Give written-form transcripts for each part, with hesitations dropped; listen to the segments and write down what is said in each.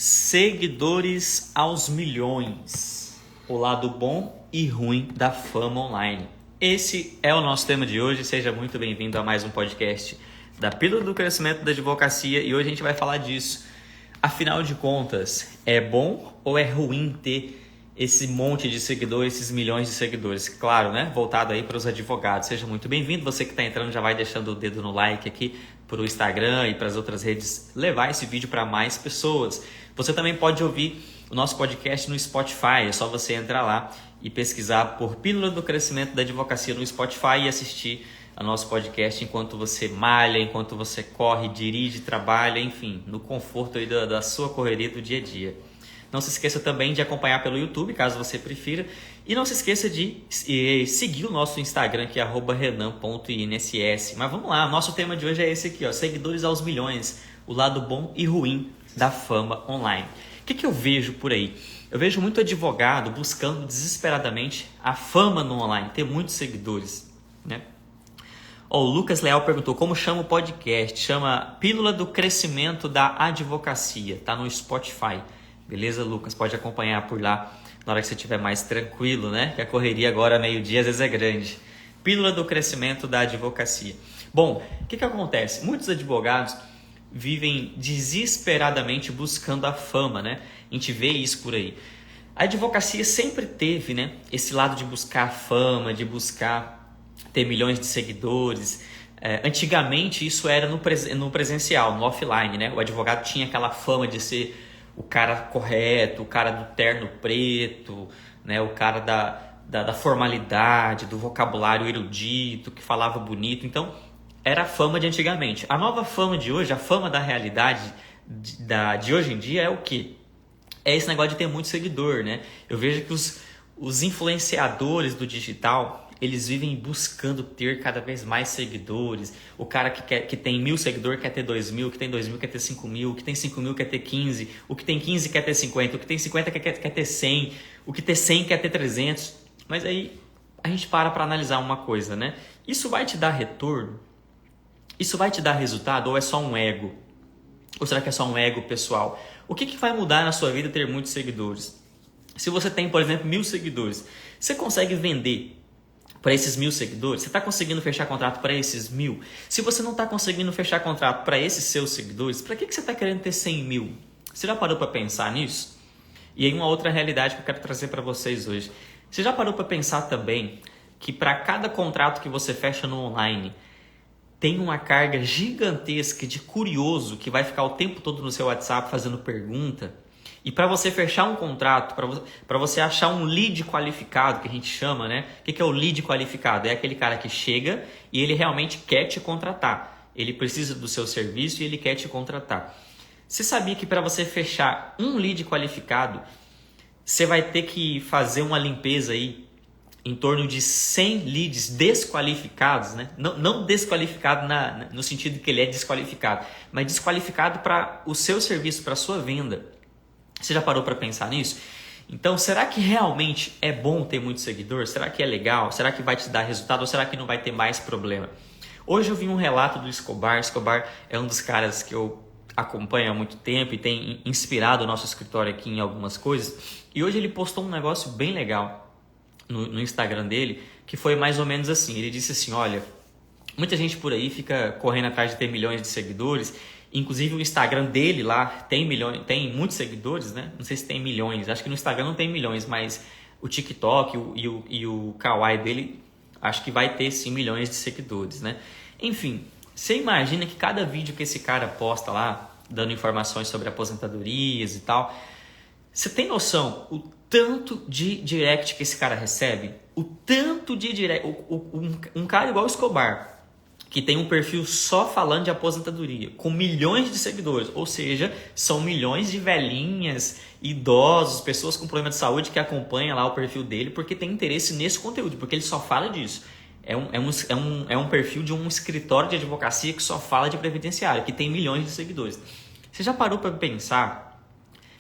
Seguidores aos milhões, o lado bom e ruim da fama online. Esse é o nosso tema de hoje, seja muito bem-vindo a mais um podcast da Pílula do Crescimento da Advocacia e hoje a gente vai falar disso. Afinal de contas, é bom ou é ruim ter esse monte de seguidores, esses milhões de seguidores? Claro, né? Voltado aí para os advogados. Seja muito bem-vindo. Você que está entrando já vai deixando o dedo no like aqui para o Instagram e para as outras redes, levar esse vídeo para mais pessoas. Você também pode ouvir o nosso podcast no Spotify. É só você entrar lá e pesquisar por Pílula do Crescimento da Advocacia no Spotify e assistir ao nosso podcast enquanto você malha, enquanto você corre, dirige, trabalha, enfim, no conforto aí da sua correria do dia a dia. Não se esqueça também de acompanhar pelo YouTube, caso você prefira. E não se esqueça de seguir o nosso Instagram, que é @renan.inss. Mas vamos lá, o nosso tema de hoje é esse aqui, ó, seguidores aos milhões, o lado bom e ruim da fama online. O que eu vejo por aí? Eu vejo muito advogado buscando desesperadamente a fama no online, ter muitos seguidores, né? O Lucas Leal perguntou como chama o podcast. Chama Pílula do Crescimento da Advocacia. Tá no Spotify. Beleza, Lucas? Pode acompanhar por lá na hora que você estiver mais tranquilo, né? Que a correria agora, meio-dia, às vezes é grande. Pílula do Crescimento da Advocacia. Bom, o que acontece? Muitos advogados vivem desesperadamente buscando a fama, né? A gente vê isso por aí. A advocacia sempre teve, né, esse lado de buscar fama, de buscar ter milhões de seguidores. Antigamente isso era no presencial, no offline, né? O advogado tinha aquela fama de ser o cara correto, o cara do terno preto, né? O cara da formalidade, do vocabulário erudito, que falava bonito. Então, era a fama de antigamente. A nova fama de hoje, a fama da realidade de hoje em dia é o quê? É esse negócio de ter muito seguidor, né? Eu vejo que os influenciadores do digital, eles vivem buscando ter cada vez mais seguidores. O cara que tem 1.000 seguidores quer ter 2.000, que tem 2.000 quer ter 5.000, o que tem 5.000 quer ter 15, o que tem 15 quer ter 50, o que tem 50 quer ter 100, o que tem 100 quer ter 300. Mas aí a gente para analisar uma coisa, né? Isso vai te dar retorno? Isso vai te dar resultado ou é só um ego? Ou será que é só um ego pessoal? O que vai mudar na sua vida ter muitos seguidores? Se você tem, por exemplo, 1.000 seguidores, você consegue vender para esses 1.000 seguidores? Você está conseguindo fechar contrato para esses 1.000? Se você não está conseguindo fechar contrato para esses seus seguidores, para que você está querendo ter 100.000? Você já parou para pensar nisso? E aí uma outra realidade que eu quero trazer para vocês hoje. Você já parou para pensar também que para cada contrato que você fecha no online, tem uma carga gigantesca de curioso que vai ficar o tempo todo no seu WhatsApp fazendo pergunta? E para você fechar um contrato, para você achar um lead qualificado, que a gente chama, né? O que é o lead qualificado? É aquele cara que chega e ele realmente quer te contratar. Ele precisa do seu serviço e ele quer te contratar. Você sabia que para você fechar um lead qualificado, você vai ter que fazer uma limpeza aí em torno de 100 leads desqualificados, né? Não desqualificado no sentido que ele é desqualificado, mas desqualificado para o seu serviço, para a sua venda. Você já parou para pensar nisso? Então, será que realmente é bom ter muito seguidor? Será que é legal? Será que vai te dar resultado ou será que não vai ter mais problema? Hoje eu vi um relato do Escobar. Escobar é um dos caras que eu acompanho há muito tempo e tem inspirado o nosso escritório aqui em algumas coisas. E hoje ele postou um negócio bem legal no Instagram dele, que foi mais ou menos assim. Ele disse assim, olha, muita gente por aí fica correndo atrás de ter milhões de seguidores. Inclusive o Instagram dele lá tem muitos seguidores, né? Não sei se tem milhões, acho que no Instagram não tem milhões, mas o TikTok e o Kawaii dele, acho que vai ter sim milhões de seguidores, né? Enfim, você imagina que cada vídeo que esse cara posta lá, dando informações sobre aposentadorias e tal, você tem noção o tanto de direct que esse cara recebe? O tanto de direct, um cara igual o Escobar, que tem um perfil só falando de aposentadoria, com milhões de seguidores, ou seja, são milhões de velhinhas, idosos, pessoas com problema de saúde que acompanham lá o perfil dele porque tem interesse nesse conteúdo, porque ele só fala disso. É um perfil de um escritório de advocacia que só fala de previdenciário, que tem milhões de seguidores. Você já parou para pensar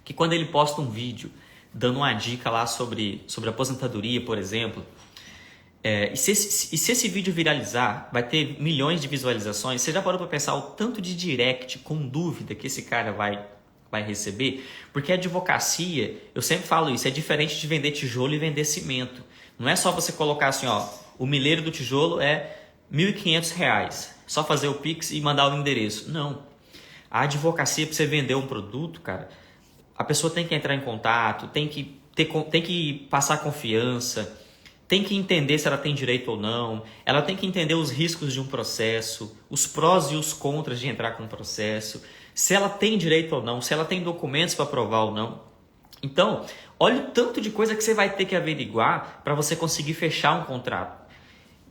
que quando ele posta um vídeo dando uma dica lá sobre aposentadoria, por exemplo, e se esse vídeo viralizar, vai ter milhões de visualizações? Você já parou para pensar o tanto de direct com dúvida que esse cara vai vai receber? Porque a advocacia, eu sempre falo isso, é diferente de vender tijolo e vender cimento. Não é só você colocar assim, ó, o milheiro do tijolo é R$1.500, só fazer o Pix e mandar o endereço. Não. A advocacia, para você vender um produto, cara, a pessoa tem que entrar em contato, tem que passar confiança, tem que entender se ela tem direito ou não, ela tem que entender os riscos de um processo, os prós e os contras de entrar com um processo, se ela tem direito ou não, se ela tem documentos para provar ou não. Então, olha o tanto de coisa que você vai ter que averiguar para você conseguir fechar um contrato.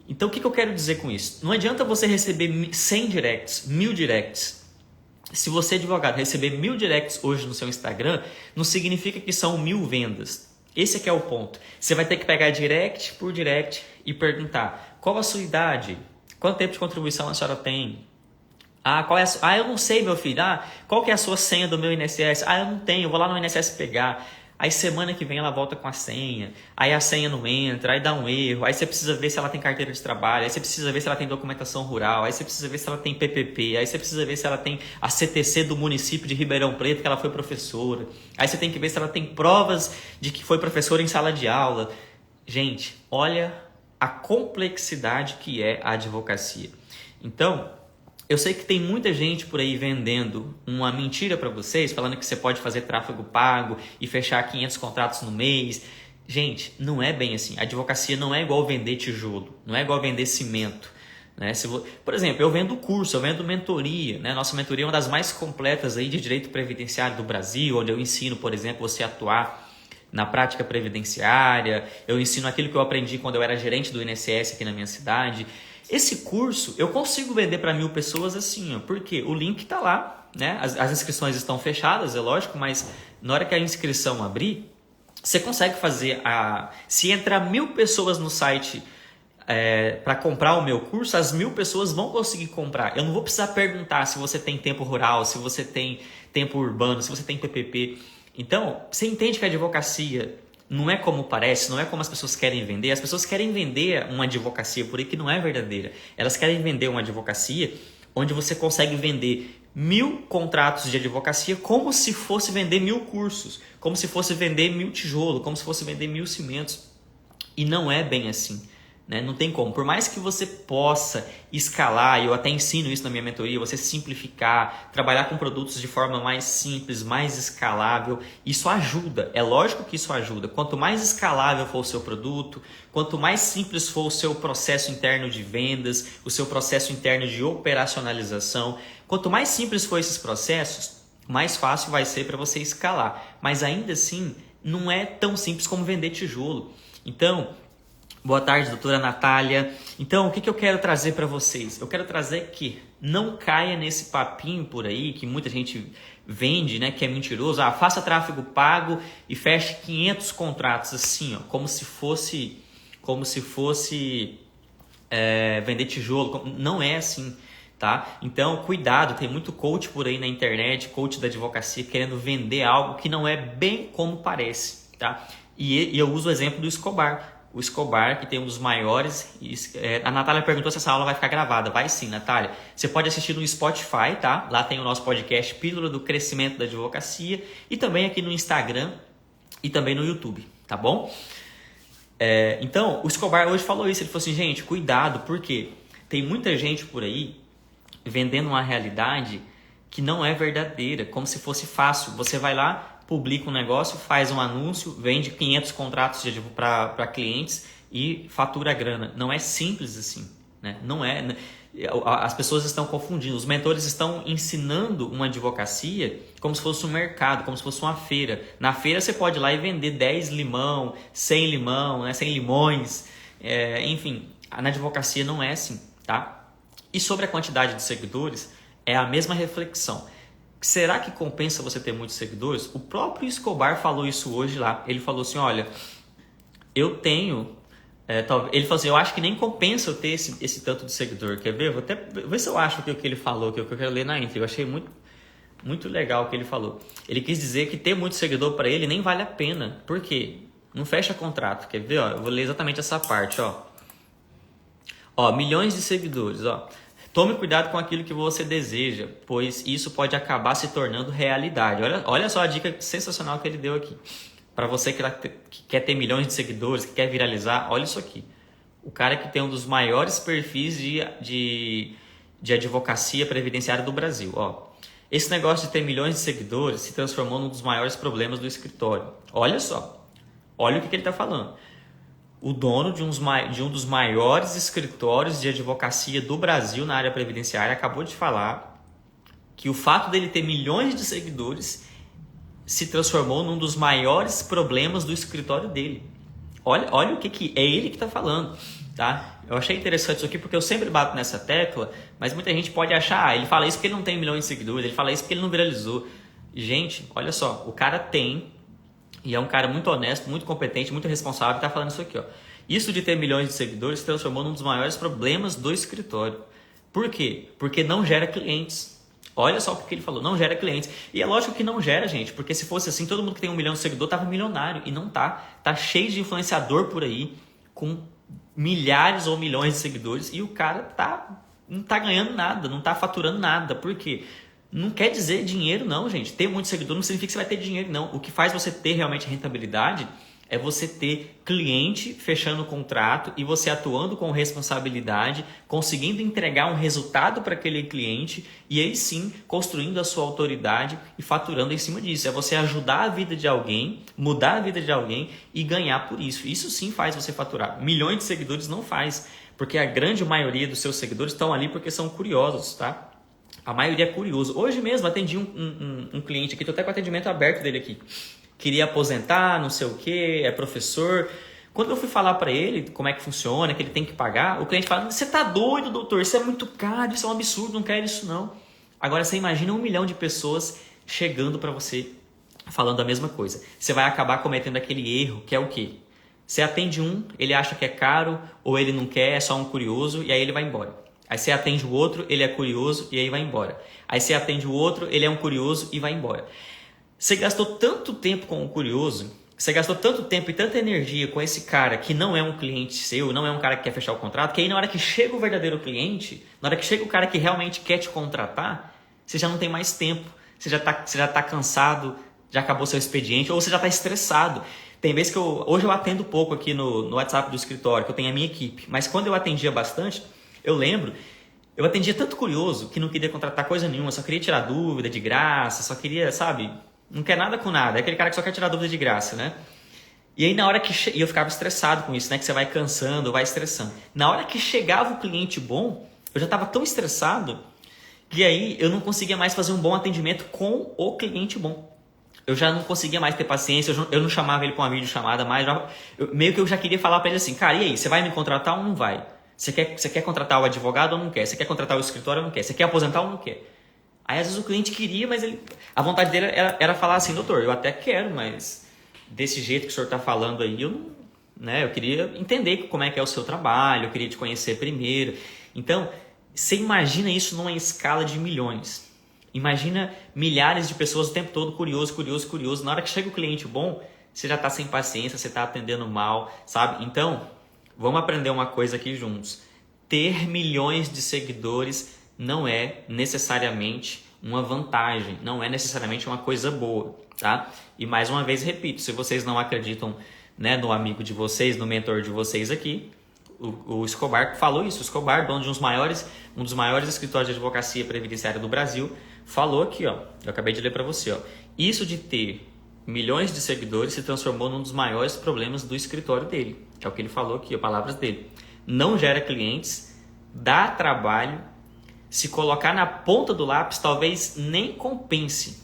Então, o que eu quero dizer com isso? Não adianta você receber 100 directs, 1000 directs. Se você, advogado, receber 1000 directs hoje no seu Instagram, não significa que são 1000 vendas. Esse aqui é o ponto. Você vai ter que pegar direct por direct e perguntar: qual a sua idade? Quanto tempo de contribuição a senhora tem? Eu não sei, meu filho. Qual que é a sua senha do meu INSS? Eu não tenho, eu vou lá no INSS pegar. Aí semana que vem ela volta com a senha, aí a senha não entra, aí dá um erro, aí você precisa ver se ela tem carteira de trabalho, aí você precisa ver se ela tem documentação rural, aí você precisa ver se ela tem PPP, aí você precisa ver se ela tem a CTC do município de Ribeirão Preto, que ela foi professora, aí você tem que ver se ela tem provas de que foi professora em sala de aula. Gente, olha a complexidade que é a advocacia. Então, eu sei que tem muita gente por aí vendendo uma mentira para vocês, falando que você pode fazer tráfego pago e fechar 500 contratos no mês. Gente, não é bem assim. A advocacia não é igual vender tijolo, não é igual vender cimento. Né? Por exemplo, eu vendo curso, eu vendo mentoria. Né? Nossa mentoria é uma das mais completas aí de direito previdenciário do Brasil, onde eu ensino, por exemplo, você a atuar na prática previdenciária. Eu ensino aquilo que eu aprendi quando eu era gerente do INSS aqui na minha cidade. Esse curso eu consigo vender para 1000 pessoas assim, ó, porque o link está lá, né? As inscrições estão fechadas, é lógico, mas na hora que a inscrição abrir, você consegue fazer se entrar 1000 pessoas no site para comprar o meu curso, as 1000 pessoas vão conseguir comprar. Eu não vou precisar perguntar se você tem tempo rural, se você tem tempo urbano, se você tem PPP. Então, você entende que a advocacia não é como parece, não é como as pessoas querem vender. As pessoas querem vender uma advocacia por aí que não é verdadeira. Elas querem vender uma advocacia onde você consegue vender 1000 contratos de advocacia como se fosse vender 1000 cursos, como se fosse vender 1000 tijolos, como se fosse vender 1000 cimentos. E não é bem assim. Né? Não tem como. Por mais que você possa escalar, e eu até ensino isso na minha mentoria, você simplificar, trabalhar com produtos de forma mais simples, mais escalável, isso ajuda. É lógico que isso ajuda. Quanto mais escalável for o seu produto, quanto mais simples for o seu processo interno de vendas, o seu processo interno de operacionalização, quanto mais simples for esses processos, mais fácil vai ser para você escalar. Mas ainda assim, não é tão simples como vender tijolo. Então, boa tarde, doutora Natália. Então, o que eu quero trazer para vocês? Eu quero trazer que não caia nesse papinho por aí, que muita gente vende, né, que é mentiroso. Faça tráfego pago e feche 500 contratos, assim, ó, como se fosse vender tijolo. Não é assim, tá? Então, cuidado, tem muito coach por aí na internet, coach da advocacia, querendo vender algo que não é bem como parece, tá? E eu uso o exemplo do Escobar. O Escobar, que tem um dos maiores... A Natália perguntou se essa aula vai ficar gravada. Vai sim, Natália. Você pode assistir no Spotify, tá? Lá tem o nosso podcast Pílula do Crescimento da Advocacia. E também aqui no Instagram e também no YouTube, tá bom? Então, o Escobar hoje falou isso. Ele falou assim, gente, cuidado, porque tem muita gente por aí vendendo uma realidade que não é verdadeira, como se fosse fácil. Você vai lá, publica um negócio, faz um anúncio, vende 500 contratos para clientes e fatura a grana. Não é simples assim, né? Não é. As pessoas estão confundindo. Os mentores estão ensinando uma advocacia como se fosse um mercado, como se fosse uma feira. Na feira você pode ir lá e vender 10 limão, 100 limão, né? 100 limões. Enfim, na advocacia não é assim, tá? E sobre a quantidade de seguidores, é a mesma reflexão. Será que compensa você ter muitos seguidores? O próprio Escobar falou isso hoje lá. Ele falou assim, olha, eu tenho... ele falou assim, eu acho que nem compensa eu ter esse tanto de seguidor. Quer ver? Vou até ver se eu acho o que ele falou, que eu quero ler na intro. Eu achei muito, muito legal o que ele falou. Ele quis dizer que ter muito seguidor para ele nem vale a pena. Por quê? Não fecha contrato. Quer ver? Eu vou ler exatamente essa parte. Milhões de seguidores. Tome cuidado com aquilo que você deseja, pois isso pode acabar se tornando realidade. Olha só a dica sensacional que ele deu aqui. Para você que quer ter milhões de seguidores, que quer viralizar, olha isso aqui. O cara que tem um dos maiores perfis de advocacia previdenciária do Brasil. Ó, esse negócio de ter milhões de seguidores se transformou num dos maiores problemas do escritório. Olha só, olha o que ele está falando. O dono de um dos maiores escritórios de advocacia do Brasil na área previdenciária acabou de falar que o fato dele ter milhões de seguidores se transformou num dos maiores problemas do escritório dele. Olha o que é ele que está falando, tá? Eu achei interessante isso aqui porque eu sempre bato nessa tecla, mas muita gente pode achar, ele fala isso porque ele não tem milhões de seguidores, ele fala isso porque ele não viralizou. Gente, olha só, o cara tem, e é um cara muito honesto, muito competente, muito responsável, está falando isso aqui, ó. Isso de ter milhões de seguidores se transformou num dos maiores problemas do escritório. Por quê? Porque não gera clientes. Olha só o que ele falou, não gera clientes. E é lógico que não gera, gente, porque se fosse assim, todo mundo que tem 1 milhão de seguidores tava milionário. E não tá. Tá cheio de influenciador por aí, com milhares ou milhões de seguidores, e o cara não tá ganhando nada, não tá faturando nada. Por quê? Não quer dizer dinheiro não, gente. Ter muito seguidor não significa que você vai ter dinheiro, não. O que faz você ter realmente rentabilidade é você ter cliente fechando o contrato e você atuando com responsabilidade, conseguindo entregar um resultado para aquele cliente e aí sim construindo a sua autoridade e faturando em cima disso. É você ajudar a vida de alguém, mudar a vida de alguém e ganhar por isso. Isso sim faz você faturar. Milhões de seguidores não faz, porque a grande maioria dos seus seguidores estão ali porque são curiosos, tá? A maioria é curioso. Hoje mesmo atendi um cliente aqui, estou até com o atendimento aberto dele aqui. Queria aposentar, não sei o que, é professor. Quando eu fui falar para ele como é que funciona, que ele tem que pagar, o cliente fala, você tá doido, doutor, isso é muito caro, isso é um absurdo, não quero isso não. Agora você imagina 1 milhão de pessoas chegando para você falando a mesma coisa. Você vai acabar cometendo aquele erro, que é o quê? Você atende um, ele acha que é caro, ou ele não quer, é só um curioso, e aí ele vai embora. Aí você atende o outro, ele é curioso, e aí vai embora. Aí você atende o outro, ele é um curioso, e vai embora. Você gastou tanto tempo com o curioso, você gastou tanto tempo e tanta energia com esse cara que não é um cliente seu, não é um cara que quer fechar o contrato, que aí na hora que chega o verdadeiro cliente, na hora que chega o cara que realmente quer te contratar, você já não tem mais tempo, você já tá cansado, já acabou seu expediente, ou você já está estressado. Tem vezes que hoje eu atendo pouco aqui no WhatsApp do escritório, que eu tenho a minha equipe, mas quando eu atendia bastante, eu lembro, eu atendia tanto curioso que não queria contratar coisa nenhuma, só queria tirar dúvida de graça, só queria, sabe... Não quer nada com nada, é aquele cara que só quer tirar dúvida de graça, né? E aí na hora que... E eu ficava estressado com isso, né? Que você vai cansando, vai estressando. Na hora que chegava o cliente bom, eu já estava tão estressado que aí eu não conseguia mais fazer um bom atendimento com o cliente bom. Eu já não conseguia mais ter paciência, eu não chamava ele para uma videochamada mais. Meio que eu já queria falar para ele assim, cara, e aí, você vai me contratar ou não vai? Você quer contratar o advogado ou não quer? Você quer contratar o escritório ou não quer? Você quer aposentar ou não quer? Aí às vezes o cliente queria, mas a vontade dele era falar assim, doutor, eu até quero, mas desse jeito que o senhor está falando aí, eu queria entender como é que é o seu trabalho, eu queria te conhecer primeiro. Então, você imagina isso numa escala de milhões. Imagina milhares de pessoas o tempo todo curioso. Na hora que chega o cliente bom, você já está sem paciência, você está atendendo mal, sabe? Então, vamos aprender uma coisa aqui juntos. Ter milhões de seguidores não é necessariamente uma vantagem, não é necessariamente uma coisa boa, tá? E mais uma vez repito, se vocês não acreditam, né, no amigo de vocês, no mentor de vocês aqui, o Escobar falou isso. O Escobar, dono de um dos maiores escritórios de advocacia previdenciária do Brasil, falou aqui, ó, eu acabei de ler para você, ó, isso de ter milhões de seguidores se transformou num dos maiores problemas do escritório dele, que é o que ele falou aqui, as palavras dele. Não gera clientes, dá trabalho, se colocar na ponta do lápis talvez nem compense.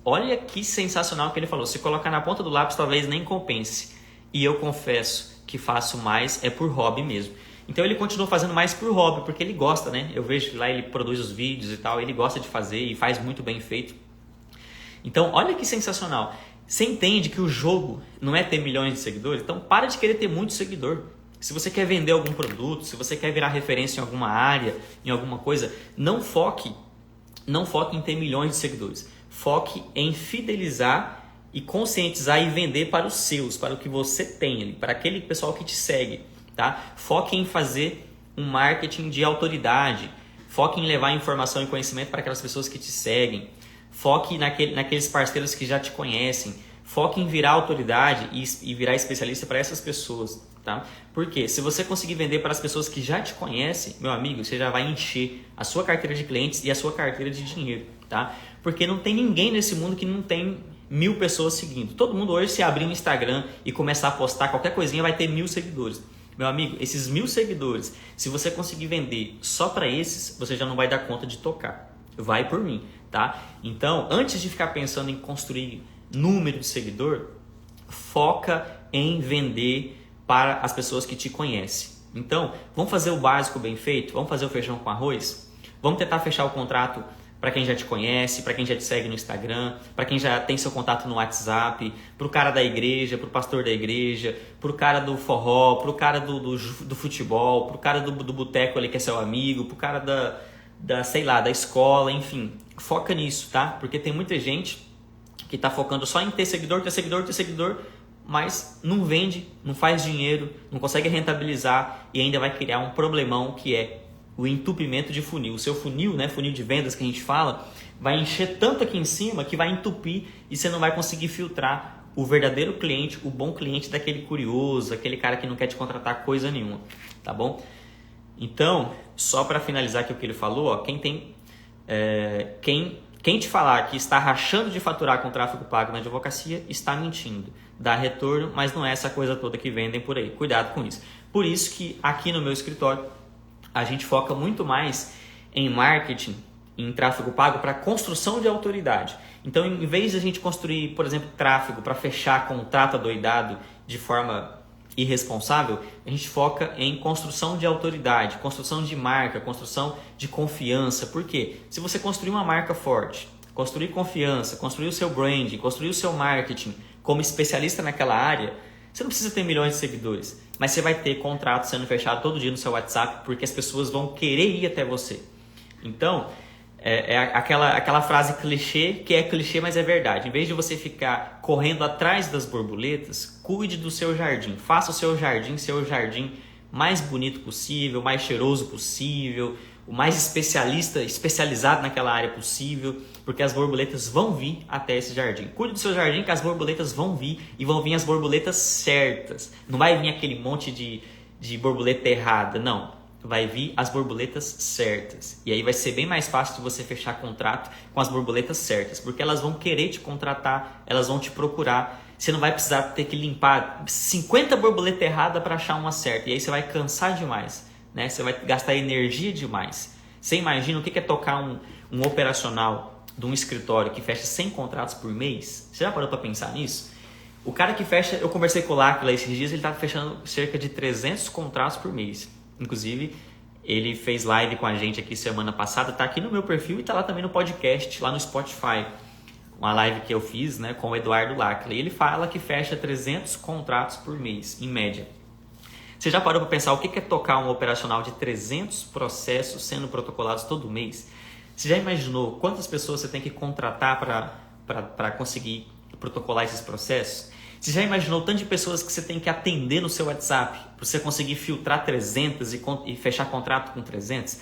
Olha que sensacional que ele falou. Se colocar na ponta do lápis talvez nem compense. E eu confesso que faço mais é por hobby mesmo. Então ele continua fazendo mais por hobby, porque ele gosta, né? Eu vejo que lá ele produz os vídeos e tal, ele gosta de fazer e faz muito bem feito. Então olha que sensacional. Você entende que o jogo não é ter milhões de seguidores? Então para de querer ter muito seguidor. Se você quer vender algum produto, se você quer virar referência em alguma área, em alguma coisa, não foque em ter milhões de seguidores. Foque em fidelizar e conscientizar e vender para os seus, para o que você tem ali, para aquele pessoal que te segue, tá? Foque em fazer um marketing de autoridade. Foque em levar informação e conhecimento para aquelas pessoas que te seguem. Foque naqueles parceiros que já te conhecem. Foque em virar autoridade e virar especialista para essas pessoas, tá? Porque se você conseguir vender para as pessoas que já te conhecem, meu amigo, você já vai encher a sua carteira de clientes e a sua carteira de dinheiro, tá? Porque não tem ninguém nesse mundo que não tem 1000 pessoas seguindo. Todo mundo hoje, se abrir um Instagram e começar a postar qualquer coisinha, vai ter 1000 seguidores. Meu amigo, esses 1000 seguidores, se você conseguir vender só para esses, você já não vai dar conta de tocar. Vai por mim, tá? Então, antes de ficar pensando em construir número de seguidor, foca em vender para as pessoas que te conhecem. Então, vamos fazer o básico bem feito? Vamos fazer o feijão com arroz? Vamos tentar fechar o contrato para quem já te conhece, para quem já te segue no Instagram, para quem já tem seu contato no WhatsApp, para o cara da igreja, para o pastor da igreja, para o cara do forró, para o cara do futebol, para o cara do boteco ali que é seu amigo, para o cara da escola, enfim. Foca nisso, tá? Porque tem muita gente que está focando só em ter seguidor, mas não vende, não faz dinheiro, não consegue rentabilizar e ainda vai criar um problemão que é o entupimento de funil. O seu funil, né, funil de vendas que a gente fala, vai encher tanto aqui em cima que vai entupir e você não vai conseguir filtrar o verdadeiro cliente, o bom cliente daquele curioso, aquele cara que não quer te contratar coisa nenhuma, tá bom? Então, só para finalizar aqui o que ele falou, ó, quem te falar que está rachando de faturar com tráfego pago na advocacia, está mentindo. Dá retorno, mas não é essa coisa toda que vendem por aí. Cuidado com isso. Por isso que aqui no meu escritório, a gente foca muito mais em marketing, em tráfego pago para construção de autoridade. Então, em vez de a gente construir, por exemplo, tráfego para fechar contrato adoidado de forma irresponsável, a gente foca em construção de autoridade, construção de marca, construção de confiança. Por quê? Se você construir uma marca forte, construir confiança, construir o seu branding, construir o seu marketing como especialista naquela área, você não precisa ter milhões de seguidores, mas você vai ter contrato sendo fechado todo dia no seu WhatsApp porque as pessoas vão querer ir até você. Então, aquela frase clichê, que é clichê, mas é verdade. Em vez de você ficar correndo atrás das borboletas, cuide do seu jardim. Faça o seu jardim mais bonito possível, mais cheiroso possível, o mais especializado naquela área possível, porque as borboletas vão vir até esse jardim. Cuide do seu jardim que as borboletas vão vir e vão vir as borboletas certas. Não vai vir aquele monte de borboleta errada, não. Vai vir as borboletas certas. E aí vai ser bem mais fácil de você fechar contrato com as borboletas certas, porque elas vão querer te contratar, elas vão te procurar. Você não vai precisar ter que limpar 50 borboletas erradas para achar uma certa. E aí você vai cansar demais, né? Você vai gastar energia demais. Você imagina o que é tocar um operacional de um escritório que fecha 100 contratos por mês? Você já parou para pensar nisso? O cara que fecha, eu conversei com o Lacla esses dias, ele está fechando cerca de 300 contratos por mês. Inclusive, ele fez live com a gente aqui semana passada, tá aqui no meu perfil e tá lá também no podcast, lá no Spotify. Uma live que eu fiz, né, com o Eduardo Lacla. E ele fala que fecha 300 contratos por mês, em média. Você já parou para pensar o que é tocar um operacional de 300 processos sendo protocolados todo mês? Você já imaginou quantas pessoas você tem que contratar para conseguir protocolar esses processos? Você já imaginou o tanto de pessoas que você tem que atender no seu WhatsApp para você conseguir filtrar 300 e fechar contrato com 300?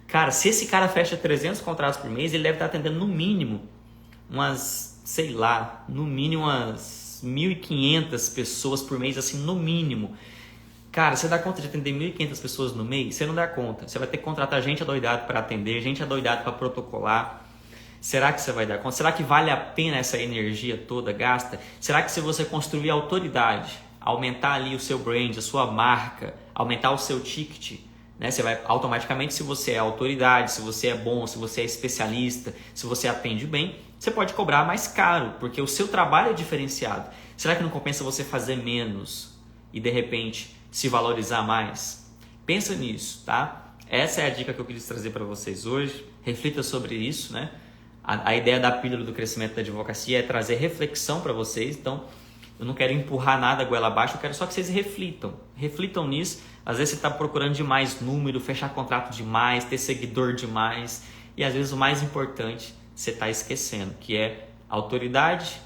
Cara, se esse cara fecha 300 contratos por mês, ele deve estar atendendo no mínimo umas 1.500 pessoas por mês, assim, no mínimo. Cara, você dá conta de atender 1.500 pessoas no mês? Você não dá conta. Você vai ter que contratar gente adoidada para atender, gente adoidada para protocolar. Será que você vai dar conta? Será que vale a pena essa energia toda gasta? Será que se você construir autoridade, aumentar ali o seu brand, a sua marca, aumentar o seu ticket, né? Você vai automaticamente, se você é autoridade, se você é bom, se você é especialista, se você atende bem, você pode cobrar mais caro, porque o seu trabalho é diferenciado. Será que não compensa você fazer menos e de repente se valorizar mais? Pensa nisso, tá? Essa é a dica que eu quis trazer para vocês hoje. Reflita sobre isso, né? A ideia da pílula do crescimento da advocacia é trazer reflexão para vocês. Então, eu não quero empurrar nada goela abaixo, eu quero só que vocês reflitam. Reflitam nisso. Às vezes você está procurando demais número, fechar contrato demais, ter seguidor demais. E às vezes o mais importante você está esquecendo, que é autoridade,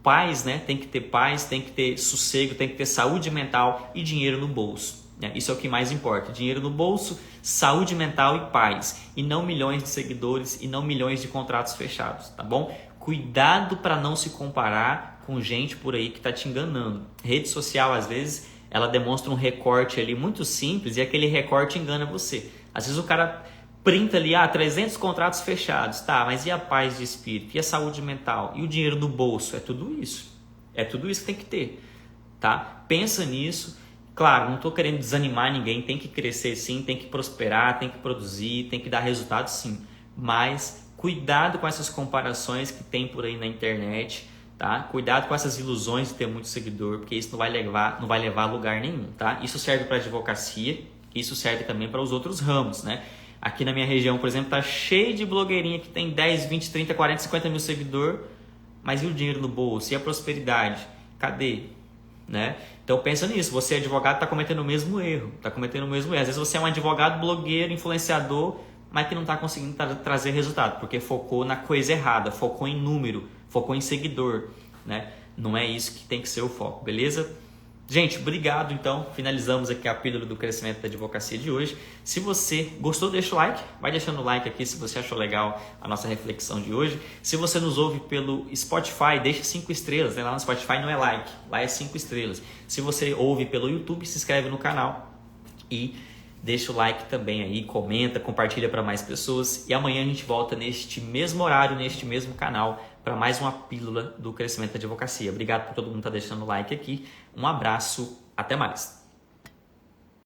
paz, né? Tem que ter paz, tem que ter sossego, tem que ter saúde mental e dinheiro no bolso. né? Isso é o que mais importa. Dinheiro no bolso, saúde mental e paz. E não milhões de seguidores e não milhões de contratos fechados, tá bom? Cuidado para não se comparar com gente por aí que está te enganando. Rede social, às vezes, ela demonstra um recorte ali muito simples e aquele recorte engana você. Às vezes o cara printa ali, 300 contratos fechados, tá, mas e a paz de espírito? E a saúde mental? E o dinheiro no bolso? É tudo isso. É tudo isso que tem que ter, tá? Pensa nisso. Claro, não estou querendo desanimar ninguém, tem que crescer sim, tem que prosperar, tem que produzir, tem que dar resultado sim. Mas cuidado com essas comparações que tem por aí na internet, tá? Cuidado com essas ilusões de ter muito seguidor, porque isso não vai levar a lugar nenhum, tá? Isso serve para advocacia, isso serve também para os outros ramos, né? Aqui na minha região, por exemplo, tá cheio de blogueirinha que tem 10, 20, 30, 40, 50 mil seguidores, mas e o dinheiro no bolso? E a prosperidade? Cadê? Né? Então pensa nisso, você advogado está cometendo o mesmo erro, Às vezes você é um advogado, blogueiro, influenciador, mas que não está conseguindo trazer resultado, porque focou na coisa errada, focou em número, focou em seguidor, né? Não é isso que tem que ser o foco, beleza? Gente, obrigado então, finalizamos aqui a pílula do crescimento da advocacia de hoje. Se você gostou, deixa o like, vai deixando o like aqui se você achou legal a nossa reflexão de hoje. Se você nos ouve pelo Spotify, deixa 5 estrelas, né? Lá no Spotify não é like, lá é 5 estrelas. Se você ouve pelo YouTube, se inscreve no canal e deixa o like também aí, comenta, compartilha para mais pessoas. E amanhã a gente volta neste mesmo horário, neste mesmo canal, para mais uma pílula do crescimento da advocacia. Obrigado por todo mundo estar deixando o like aqui. Um abraço, até mais.